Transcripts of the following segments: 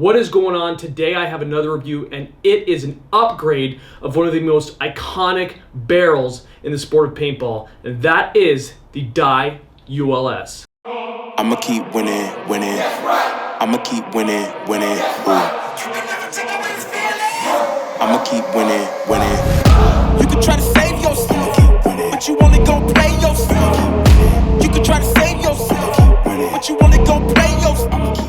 What is going on? Today I have another review, and it is an upgrade of one of the most iconic barrels in the sport of paintball, and that is the Dye ULS. I'ma keep winning. I'ma keep winning. I'ma keep winning. You can try to save yourself, but you only gon' play yourself. You can try to save yourself, but you only gon' play yourself.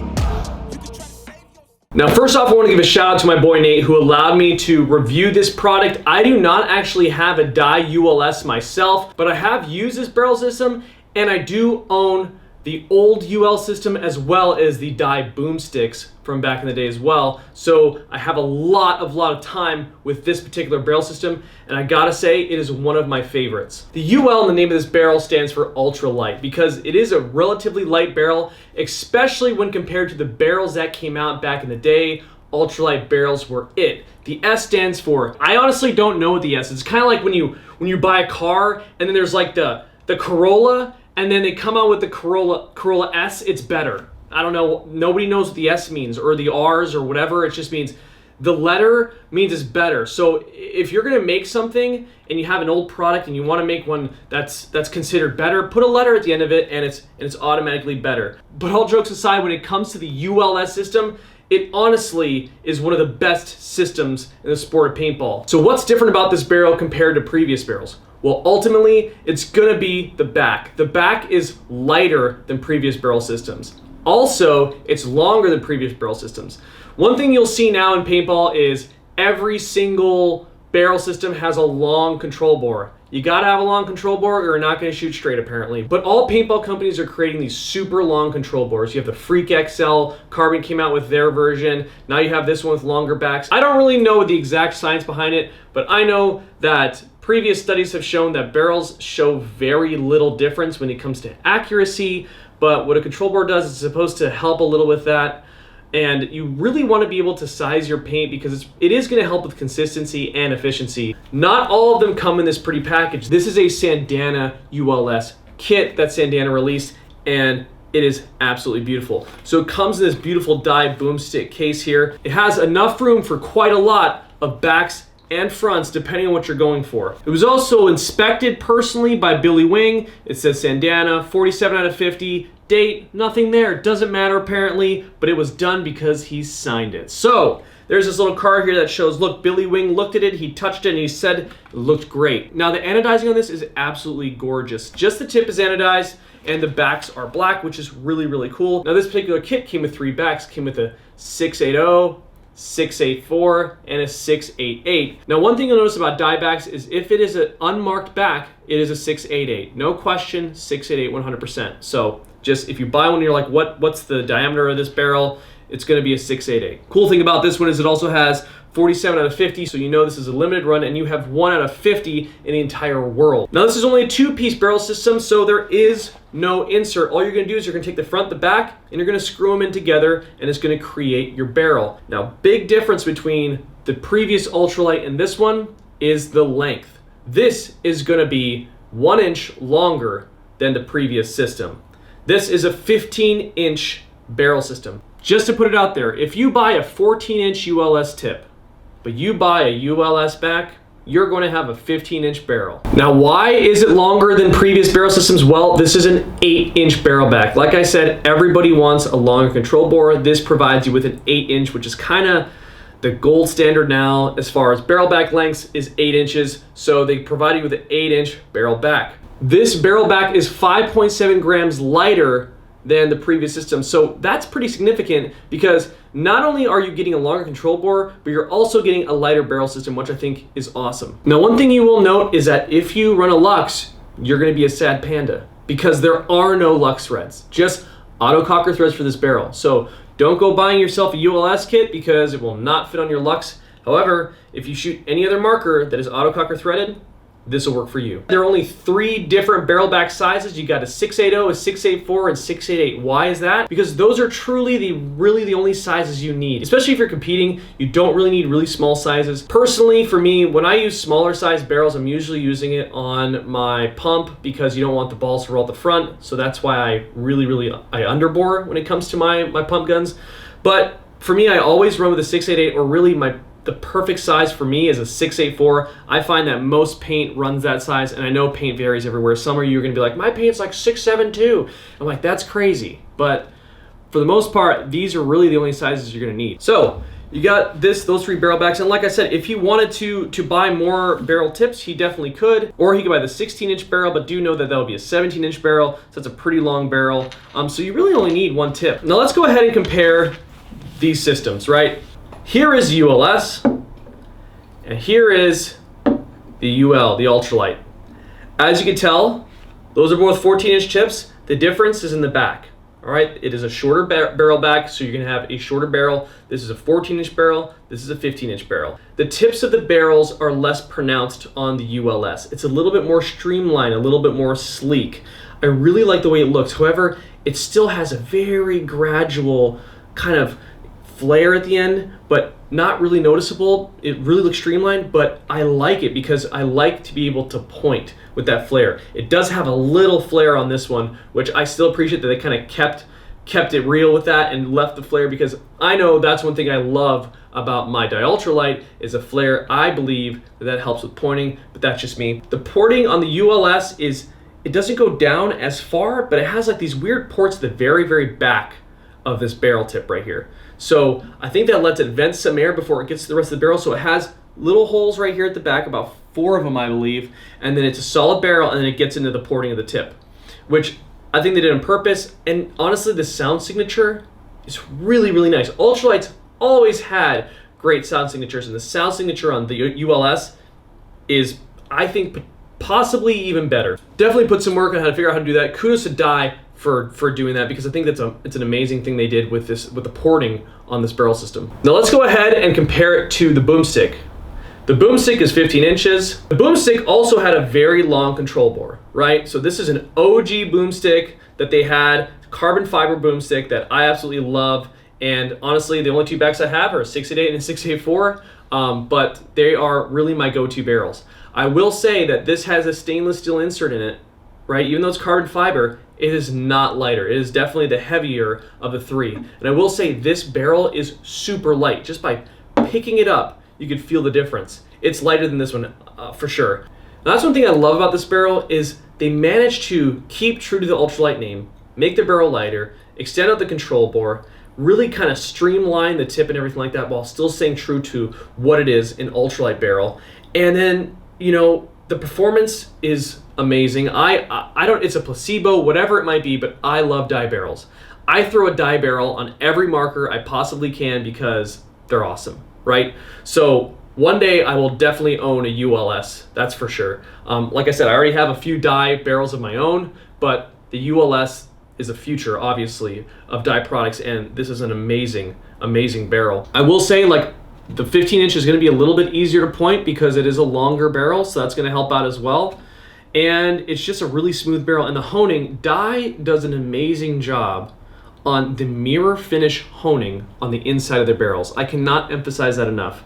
Now, first off, I want to give a shout out to my boy Nate, who allowed me to review this product. I do not actually have a Dye ULS myself, but I have used this barrel system, and I do own the old UL system as well as the Dye boomsticks from back in the day as well. So I have a lot of time with this particular barrel system, and I gotta say, it is one of my favorites. The UL in the name of this barrel stands for ultra light because it is a relatively light barrel, especially when compared to the barrels that came out back in the day. Ultralight barrels were it. The S stands for, I honestly don't know what the S is. It's kind of like when you buy a car and then there's like the Corolla, and then they come out with the Corolla S. It's better. I don't know. Nobody knows what the S means or the R's or whatever. It just means the letter means it's better. So if you're gonna make something and you have an old product and you want to make one that's considered better, put a letter at the end of it, and it's automatically better. But all jokes aside, when it comes to the ULS system, it honestly is one of the best systems in the sport of paintball. So what's different about this barrel compared to previous barrels? Well, ultimately, it's gonna be the back. The back is lighter than previous barrel systems. Also, it's longer than previous barrel systems. One thing you'll see now in paintball is every single barrel system has a long control bore. You gotta have a long control bore or you're not gonna shoot straight, apparently. But all paintball companies are creating these super long control bores. You have the Freak XL, Carbon came out with their version. Now you have this one with longer backs. I don't really know the exact science behind it, but I know that previous studies have shown that barrels show very little difference when it comes to accuracy, but what a control board does is supposed to help a little with that. And you really want to be able to size your paint because it is going to help with consistency and efficiency. Not all of them come in this pretty package. This is a Sandana ULS kit that Sandana released, and it is absolutely beautiful. So it comes in this beautiful Dye boomstick case here. It has enough room for quite a lot of backs and fronts depending on what you're going for. It was also inspected personally by Billy Wing. It says Sandana, 47 out of 50. Date, nothing there. Doesn't matter apparently, but it was done because he signed it. So there's this little card here that shows, look, Billy Wing looked at it, he touched it, and he said it looked great. Now the anodizing on this is absolutely gorgeous. Just the tip is anodized, and the backs are black, which is really cool. Now this particular kit came with 3 backs. It came with a 680, 684, and a 688. Now one thing you'll notice about Dye backs is if it is an unmarked back, it is a 688. No question, 688 100%. So just if you buy one and you're like, what's the diameter of this barrel? It's gonna be a 688. Cool thing about this one is it also has 47 out of 50, so you know this is a limited run, and you have 1 out of 50 in the entire world. Now this is only a 2-piece barrel system, so there is no insert. All you're gonna do is you're gonna take the front, the back, and you're gonna screw them in together, and it's gonna create your barrel. Now, big difference between the previous ultralight and this one is the length. This is gonna be 1 inch longer than the previous system. This is a 15-inch barrel system. Just to put it out there, if you buy a 14-inch ULS tip, but you buy a ULS back, you're going to have a 15-inch barrel. Now, why is it longer than previous barrel systems? Well, this is an 8-inch barrel back. Like I said, everybody wants a longer control bore. This provides you with an 8-inch, which is kind of the gold standard now as far as barrel back lengths is 8 inches. So they provide you with an 8-inch barrel back. This barrel back is 5.7 grams lighter than the previous system. So that's pretty significant because not only are you getting a longer control bore, but you're also getting a lighter barrel system, which I think is awesome. Now, one thing you will note is that if you run a Lux, you're gonna be a sad panda because there are no Lux threads, just autococker threads for this barrel. So don't go buying yourself a ULS kit because it will not fit on your Lux. However, if you shoot any other marker that is autococker threaded, this will work for you. There are only 3 different barrel back sizes. You got a 680, a 684, and 688. Why is that? Because those are truly really the only sizes you need. Especially if you're competing, you don't really need really small sizes. Personally, for me, when I use smaller size barrels, I'm usually using it on my pump because you don't want the balls to roll at the front. So that's why I really I underbore when it comes to my pump guns. But For me, I always run with a 688, or really the perfect size for me is a 684. I find that most paint runs that size, and I know paint varies everywhere. Some of you are gonna be like, my paint's like 672. I'm like, that's crazy. But for the most part, these are really the only sizes you're gonna need. So you got those 3 barrel backs, and like I said, if he wanted to buy more barrel tips, he definitely could, or he could buy the 16-inch barrel, but do know that that'll be a 17-inch barrel, so that's a pretty long barrel. So you really only need 1 tip. Now let's go ahead and compare these systems, right? Here is ULS, and here is the UL, the ultralight. As you can tell, those are both 14-inch tips. The difference is in the back. All right, it is a shorter barrel back, so you're gonna have a shorter barrel. This is a 14-inch barrel, this is a 15-inch barrel. The tips of the barrels are less pronounced on the ULS. It's a little bit more streamlined, a little bit more sleek. I really like the way it looks. However, it still has a very gradual kind of flare at the end, but not really noticeable. It really looks streamlined, but I like it because I like to be able to point with that flare. It does have a little flare on this one, which I still appreciate that they kind of kept it real with that and left the flare, because I know that's one thing I love about my Dye Ultralight is a flare. I believe that helps with pointing, but that's just me. The porting on the ULS it doesn't go down as far, but it has like these weird ports at the very, very back of this barrel tip right here. So I think that lets it vent some air before it gets to the rest of the barrel. So it has little holes right here at the back, about 4 of them, I believe. And then it's a solid barrel, and then it gets into the porting of the tip, which I think they did on purpose. And honestly, the sound signature is really, really nice. Ultralights always had great sound signatures, and the sound signature on the ULS is, I think, possibly even better. Definitely put some work on how to figure out how to do that. Kudos to Dye for doing that, because I think it's an amazing thing they did with the porting on this barrel system. Now let's go ahead and compare it to the boomstick. The boomstick is 15 inches. The boomstick also had a very long control bore, right? So this is an OG boomstick that they had, carbon fiber boomstick that I absolutely love. And honestly, the only 2 backs I have are a 688 and a 684, but they are really my go-to barrels. I will say that this has a stainless steel insert in it, right? Even though it's carbon fiber, it is not lighter. It is definitely the heavier of the 3. And I will say this barrel is super light. Just by picking it up, you could feel the difference. It's lighter than this one for sure. Now, that's one thing I love about this barrel is they managed to keep true to the ultralight name, make the barrel lighter, extend out the control bore, really kind of streamline the tip and everything like that while still staying true to what it is, an ultralight barrel. And then, you know, the performance is amazing. I don't, it's a placebo, whatever it might be, but I love Dye barrels. I throw a Dye barrel on every marker I possibly can because they're awesome, right? So one day I will definitely own a ULS, that's for sure. Like I said, I already have a few Dye barrels of my own, but the ULS is a future, obviously, of Dye products, and this is an amazing, amazing barrel. I will say, like, the 15 inch is going to be a little bit easier to point because it is a longer barrel, so that's going to help out as well. And it's just a really smooth barrel. And the honing, Dye does an amazing job on the mirror finish honing on the inside of their barrels. I cannot emphasize that enough.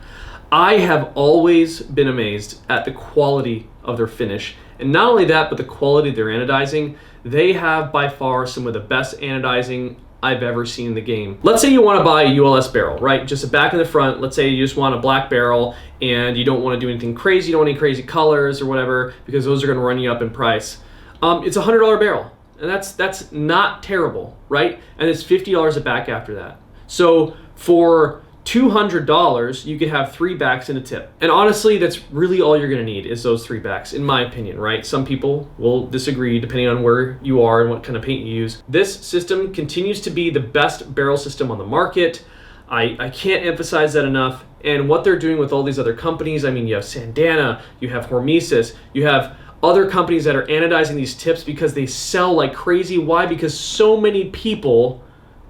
I have always been amazed at the quality of their finish. And not only that, but the quality of their anodizing. They have by far some of the best anodizing I've ever seen in the game. Let's say you want to buy a ULS barrel, right? Just a back and the front. Let's say you just want a black barrel and you don't want to do anything crazy, you don't want any crazy colors or whatever, because those are going to run you up in price. It's a $100 barrel, and that's not terrible, right? And it's $50 a back after that. So for $200, you could have 3 backs and a tip. And honestly, that's really all you're gonna need is those 3 backs, in my opinion, right? Some people will disagree depending on where you are and what kind of paint you use. This system continues to be the best barrel system on the market. I can't emphasize that enough. And what they're doing with all these other companies, I mean, you have Sandana, you have Hormesis, you have other companies that are anodizing these tips because they sell like crazy. Why? Because so many people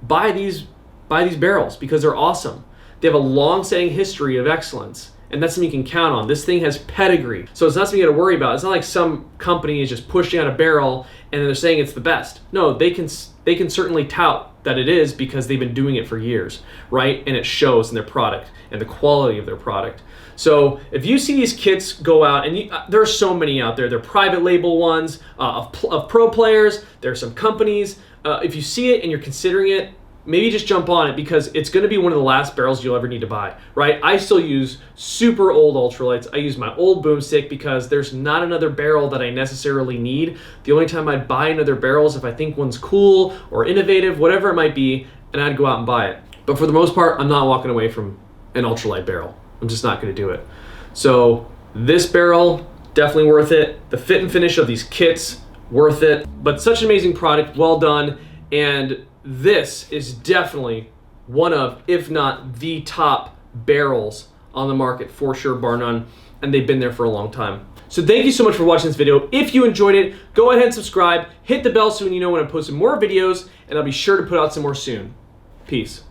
buy these barrels because they're awesome. They have a long-standing history of excellence, and that's something you can count on. This thing has pedigree, so it's not something you got to worry about. It's not like some company is just pushing out a barrel and they're saying it's the best. No, they can certainly tout that it is because they've been doing it for years, right? And it shows in their product and the quality of their product. So if you see these kits go out, and there are so many out there, they're private label ones of pro players. There are some companies. If you see it and you're considering it, maybe just jump on it because it's going to be one of the last barrels you'll ever need to buy, right? I still use super old ultralights. I use my old boomstick because there's not another barrel that I necessarily need. The only time I'd buy another barrel is if I think one's cool or innovative, whatever it might be, and I'd go out and buy it. But for the most part, I'm not walking away from an ultralight barrel. I'm just not going to do it. So this barrel, definitely worth it. The fit and finish of these kits, worth it. But such an amazing product, well done. And this is definitely one of, if not the top barrels on the market for sure, bar none. And they've been there for a long time. So thank you so much for watching this video. If you enjoyed it, go ahead and subscribe, hit the bell so you know when I'm posting more videos, and I'll be sure to put out some more soon. Peace.